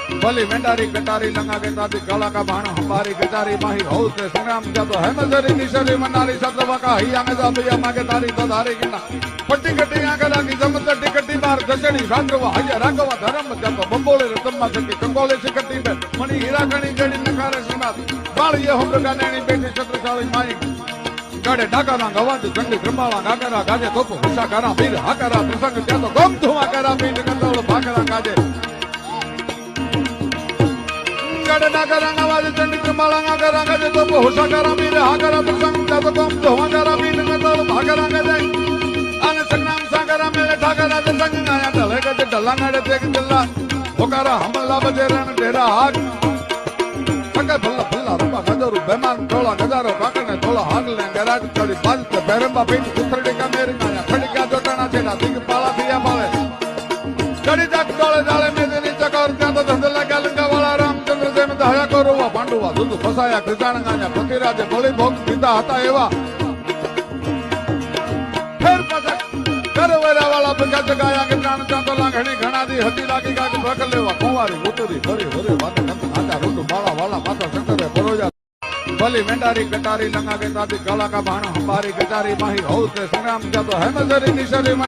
भली मेंढारी कटारी लंगा के दादी काला का भाण हमारी कटारी माही हो से संग्राम जातो है मजरी निशरी मनारी सतवा का ही आगे जातो या मागे तारी तो धारे किना पट्टी कट्टी आगे लागी जमत टिकटी बार दशणी राघवा हय राघवा धर्म जातो बंबोले रतम्मा सकी कंगोले से कट्टी में मणि हीरा कणी जड़ी नकारे श्रीनाथ बाल ये हम गानेणी बेटी छत्रशाली माई गाड़े डाकाना गवाज जंगली ब्रह्माला गागरा गाजे तोप हुसा करा वीर हाकरा प्रसंग जातो गम धुआ करा वीर कंदोल भागरा गाजे गाड़े डाकरा गवाज जंगली ब्रह्माला गागरा गाजे तोप हुसा करा वीर हाकरा प्रसंग जातो गम धुआ करा वीर कंदोल भागरा गाजे आने संग्राम सागरा मेले ठाकरा जे संग गाया ढले गजे ढला नाड़े देख दिल्ला होकारा हमला बजे रण डेरा हाक सके भल्ला भल्ला रूपा गजरू बेमान तोला गजारो काकने तोला हागले गराज चढ़ी बाज के बेरंबा पीठ कुथरडी का मेरी गाया खड़का जोटाना छेड़ा दिग पाला दिया पाले चढ़ी जग तोले जाले में देनी चकोर त्या तो धंधला गलंगा वाला रामचंद्र से में दया करो वा पांडुवा दुध फसाया कृष्ण गाया पतिराजे बलि भोग पिता हता एवा फिर पसक करवेरा वाला बगा जगाया के प्राण चांदो लांघणी घणा दी हती लागी का के भक लेवा कुंवारी उतरी भरी भरे वात कंत आजा रोटू माला वाला माता शंकर परोजा भली मेंढारी कटारी लंगा के दादी काला का भाण हमारी कटारी माही हो से संग्राम जातो है मजरी निशरी